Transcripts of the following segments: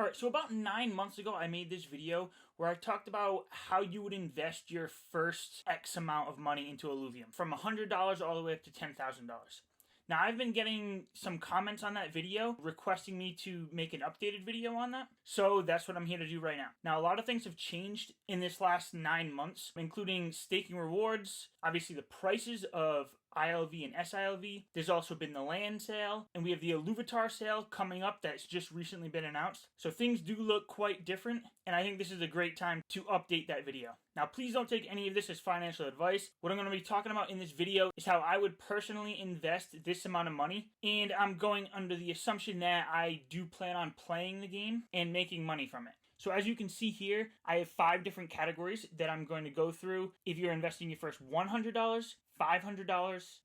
Alright, so about 9 months ago, I made this video where I talked about how you would invest your first X amount of money into Illuvium, from $100 all the way up to $10,000. Now, I've been getting some comments on that video requesting me to make an updated video on that, so that's what I'm here to do right now. Now, a lot of things have changed in this last 9 months, including staking rewards, obviously the prices of ILV and SILV. There's also been the land sale, and we have the Illuvitar sale coming up that's just recently been announced. So things do look quite different, and I think this is a great time to update that video. Now, please don't take any of this as financial advice. What I'm going to be talking about in this video is how I would personally invest this amount of money, and I'm going under the assumption that I do plan on playing the game and making money from it. So as you can see here, I have 5 different categories that I'm going to go through. If you're investing your first $100, $500, $1,000,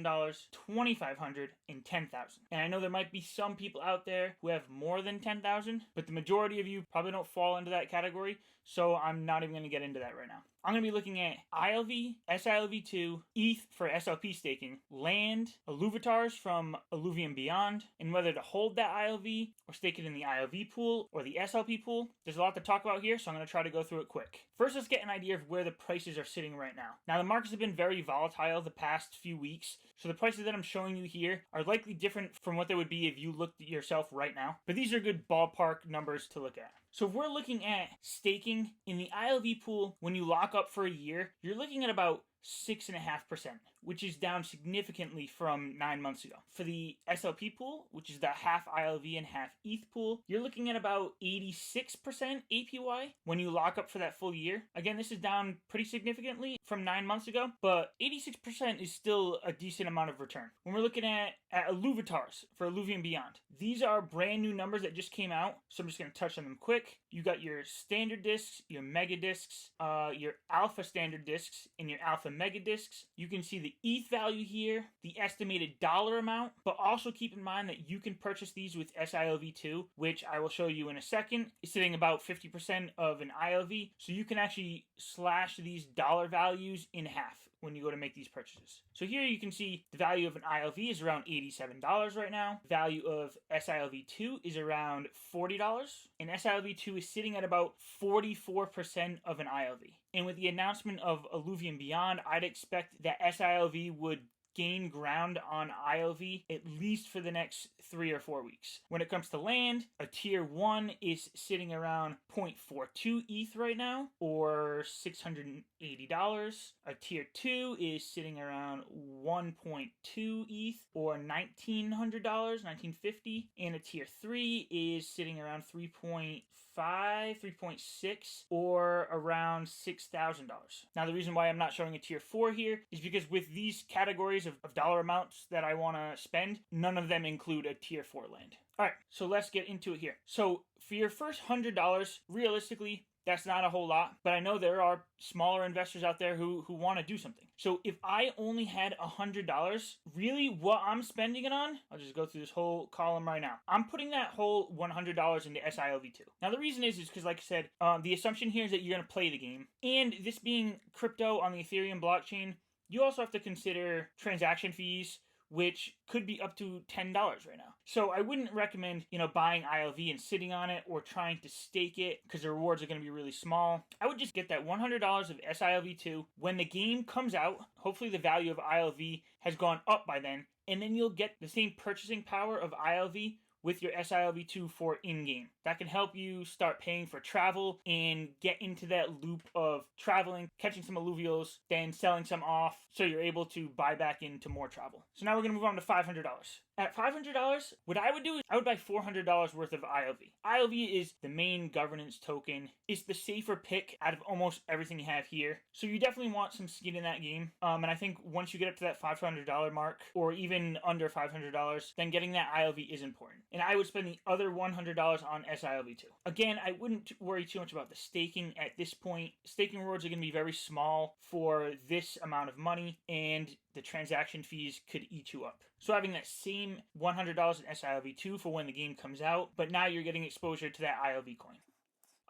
$2,500, and $10,000. And I know there might be some people out there who have more than $10,000, but the majority of you probably don't fall into that category, so I'm not even going to get into that right now. I'm going to be looking at ILV, SILV2, ETH for SLP staking, land, Illuvitars from Illuvium Beyond, and whether to hold that ILV or stake it in the ILV pool or the SLP pool. There's a lot to talk about here, so I'm going to try to go through it quick. First, let's get an idea of where the prices are sitting right now. Now, the markets have been very volatile the past few weeks, so the prices that I'm showing you here are likely different from what they would be if you looked at yourself right now, but these are good ballpark numbers to look at. So if we're looking at staking in the ILV pool, when you lock up for a year, you're looking at about 6.5%, which is down significantly from 9 months ago. For the SLP pool, which is the half ILV and half ETH pool, you're looking at about 86% APY when you lock up for that full year. Again, this is down pretty significantly from 9 months ago, but 86% is still a decent amount of return. When we're looking at Illuvitars for Illuvium Beyond, these are brand new numbers that just came out, so I'm just going to touch on them quick. You got your standard discs, your mega discs, your alpha standard discs, and your alpha mega discs. You can see the ETH value here, the estimated dollar amount, but also keep in mind that you can purchase these with SILV2, which I will show you in a second. It's sitting about 50% of an ILV, so you can actually slash these dollar values in half when you go to make these purchases. So here you can see the value of an ILV is around $87 right now. Value of SILV2 is around $40, and SILV2 is sitting at about 44% of an ILV. And with the announcement of Illuvium Beyond, I'd expect that SILV would gain ground on ILV at least for the next 3 or 4 weeks. When it comes to land, a tier 1 is sitting around 0.42 ETH right now, or $680. A tier 2 is sitting around 1.2 ETH, or $1,900, $1,950. And a tier 3 is sitting around 3.5, 3.6, or around $6,000. Now, the reason why I'm not showing a tier 4 here is because with these categories of dollar amounts that I want to spend, none of them include a tier 4 land. Alright, so let's get into it here. So for your first $100, realistically, that's not a whole lot, but I know there are smaller investors out there who want to do something. So if I only had $100, really what I'm spending it on, I'll just go through this whole column right now. I'm putting that whole $100 into SILV2. Now the reason is because like I said, the assumption here is that you're going to play the game. And this being crypto on the Ethereum blockchain, you also have to consider transaction fees, which could be up to $10 right now. So I wouldn't recommend, buying ILV and sitting on it or trying to stake it because the rewards are going to be really small. I would just get that $100 of SILV2. When the game comes out, hopefully the value of ILV has gone up by then, and then you'll get the same purchasing power of ILV with your SILV2 for in-game. That can help you start paying for travel and get into that loop of traveling, catching some alluvials, then selling some off so you're able to buy back into more travel. So now we're going to move on to $500. At $500, what I would do is I would buy $400 worth of ILV. ILV is the main governance token. It's the safer pick out of almost everything you have here. So you definitely want some skin in that game. And I think once you get up to that $500 mark, or even under $500, then getting that ILV is important. And I would spend the other $100 on SILV2. Again, I wouldn't worry too much about the staking at this point. Staking rewards are going to be very small for this amount of money, and the transaction fees could eat you up. So having that same $100 in SILV2 for when the game comes out, but now you're getting exposure to that ILV coin.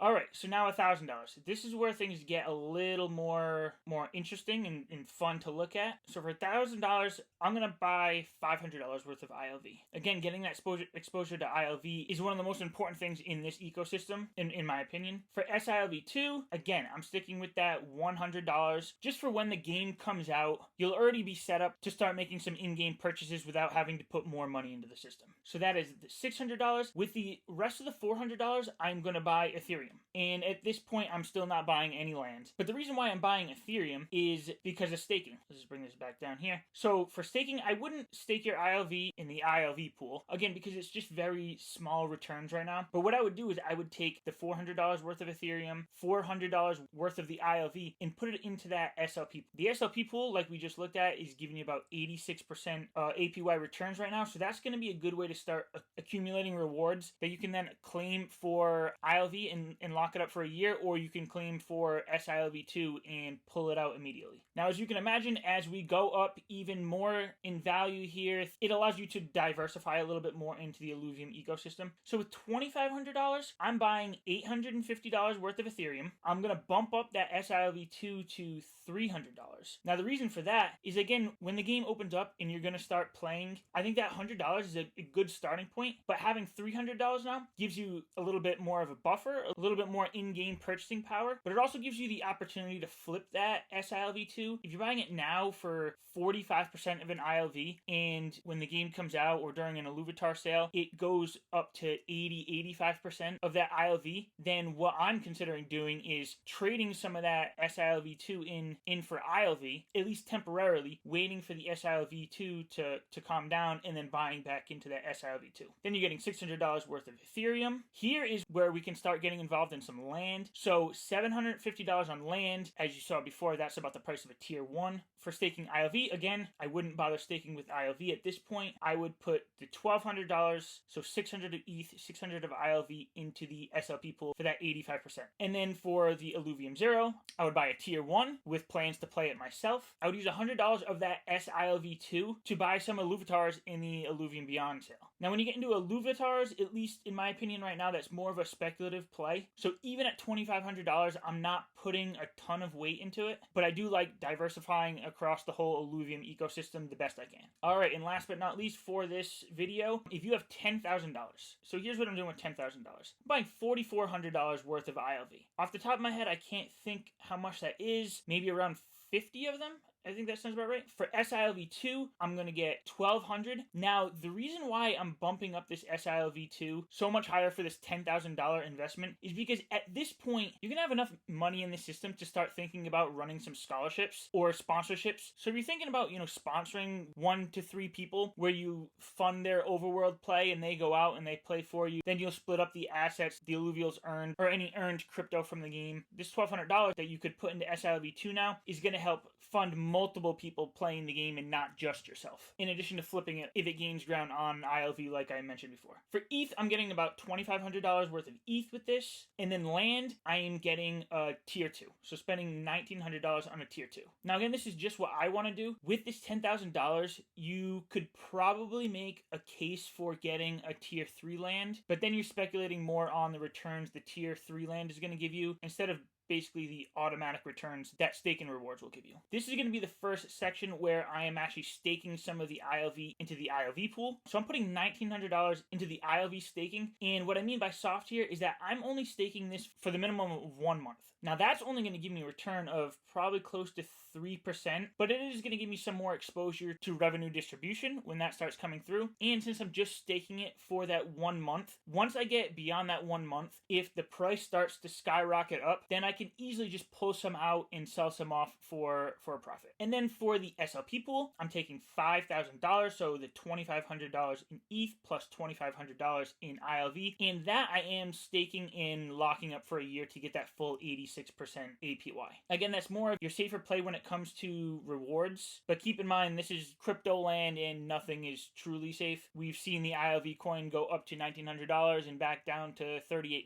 All right, so now $1,000. This is where things get a little more interesting and fun to look at. So for $1,000, I'm gonna buy $500 worth of ILV. Again, getting that exposure to ILV is one of the most important things in this ecosystem, in my opinion. For SILV2, again, I'm sticking with that $100 just for when the game comes out. You'll already be set up to start making some in-game purchases without having to put more money into the system. So that is the $600. With the rest of the $400, I'm gonna buy Ethereum. And at this point, I'm still not buying any land. But the reason why I'm buying Ethereum is because of staking. Let's just bring this back down here. So for staking, I wouldn't stake your ILV in the ILV pool. Again, because it's just very small returns right now. But what I would do is I would take the $400 worth of Ethereum, $400 worth of the ILV, and put it into that SLP. The SLP pool, like we just looked at, is giving you about 86% APY returns right now. So that's going to be a good way to start accumulating rewards that you can then claim for ILV and lock it up for a year, or you can claim for SILV2 and pull it out immediately. Now, as you can imagine, as we go up even more in value here, it allows you to diversify a little bit more into the Illuvium ecosystem. So with $2,500, I'm buying $850 worth of Ethereum. I'm going to bump up that SILV2 to $300. Now, the reason for that is, again, when the game opens up and you're going to start playing, I think that $100 is a good starting point, but having $300 now gives you a little bit more of a buffer, a little bit more in-game purchasing power, but it also gives you the opportunity to flip that SILV2. If you're buying it now for 45% of an ILV, and when the game comes out or during an Illuvitar sale, it goes up to 80-85% of that ILV, then what I'm considering doing is trading some of that SILV2 in for ILV, at least temporarily, waiting for the SILV2 to calm down, and then buying back into that SILV2. Then you're getting $600 worth of Ethereum. Here is where we can start getting involved in some land. So $750 on land, as you saw before, that's about the price of a tier 1. For staking ILV, again, I wouldn't bother staking with ILV at this point. I would put the $1,200, so 600 of ETH, 600 of ILV into the SLP pool for that 85%. And then for the Illuvium 0, I would buy a tier 1 with plans to play it myself. I would use $100 of that SILV2 to buy some Illuvitars in the Illuvium Beyond sale. Now, when you get into Illuvitars, at least in my opinion right now, that's more of a speculative play. So even at $2,500, I'm not putting a ton of weight into it, but I do like diversifying across the whole Illuvium ecosystem the best I can. All right, and last but not least for this video, if you have $10,000, so here's what I'm doing with $10,000. I'm buying $4,400 worth of ILV. Off the top of my head, I can't think how much that is, maybe around 50 of them. I think that sounds about right. For SILV2, I'm going to get $1,200. Now, the reason why I'm bumping up this SILV2 so much higher for this $10,000 investment is because at this point, you're going to have enough money in the system to start thinking about running some scholarships or sponsorships. So if you're thinking about, sponsoring 1 to 3 people where you fund their overworld play and they go out and they play for you, then you'll split up the assets the Illuvials earned or any earned crypto from the game. This $1,200 that you could put into SILV2 now is going to help fund multiple people playing the game and not just yourself, in addition to flipping it if it gains ground on ILV like I mentioned before. For ETH, I'm getting about $2,500 worth of ETH with this, and then land, I am getting a tier 2, so spending $1,900 on a tier 2. Now again, this is just what I want to do. With this $10,000, you could probably make a case for getting a tier 3 land, but then you're speculating more on the returns the tier 3 land is going to give you, instead of basically the automatic returns that staking rewards will give you. This is going to be the first section where I am actually staking some of the ILV into the ILV pool. So I'm putting $1,900 into the ILV staking, and what I mean by soft here is that I'm only staking this for the minimum of 1 month. Now that's only going to give me a return of probably close to 3%, but it is going to give me some more exposure to revenue distribution when that starts coming through. And since I'm just staking it for that 1 month, once I get beyond that 1 month, if the price starts to skyrocket up, then I can easily just pull some out and sell some off for a profit. And then for the SLP pool, I'm taking $5,000, so the $2,500 in ETH plus $2,500 in ILV, and that I am staking and locking up for a year to get that full 86% APY. Again, that's more of your safer play when it comes to rewards, but keep in mind this is crypto land and nothing is truly safe. We've seen the ILV coin go up to $1,900 and back down to $38.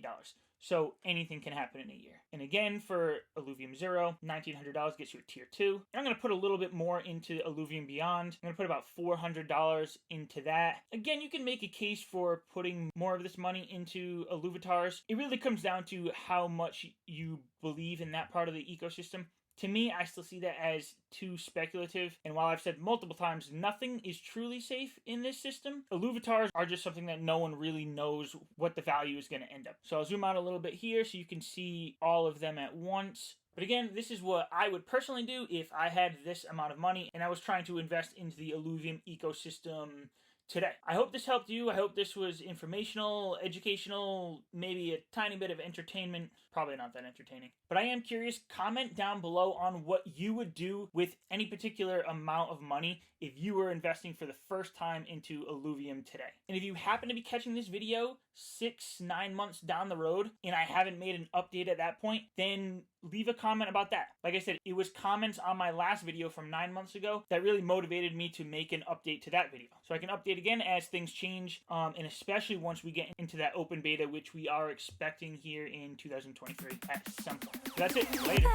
So anything can happen in a year. And again, for Illuvium 0, $1,900 gets you a tier 2. And I'm going to put a little bit more into Illuvium Beyond. I'm going to put about $400 into that. Again, you can make a case for putting more of this money into Illuvitars. It really comes down to how much you believe in that part of the ecosystem. To me, I still see that as too speculative, and while I've said multiple times nothing is truly safe in this system, Illuvitars are just something that no one really knows what the value is going to end up. So I'll zoom out a little bit here so you can see all of them at once. But again, this is what I would personally do if I had this amount of money and I was trying to invest into the Illuvium ecosystem today. I hope this helped you. I hope this was informational, educational, maybe a tiny bit of entertainment. Probably not that entertaining. But I am curious. Comment down below on what you would do with any particular amount of money if you were investing for the first time into Illuvium today. And if you happen to be catching this video 6-9 months down the road and I haven't made an update at that point, then leave a comment about that. Like I said, it was comments on my last video from 9 months ago that really motivated me to make an update to that video. So I can update again as things change, and especially once we get into that open beta, which we are expecting here in 2023 at some point. So that's it. Later.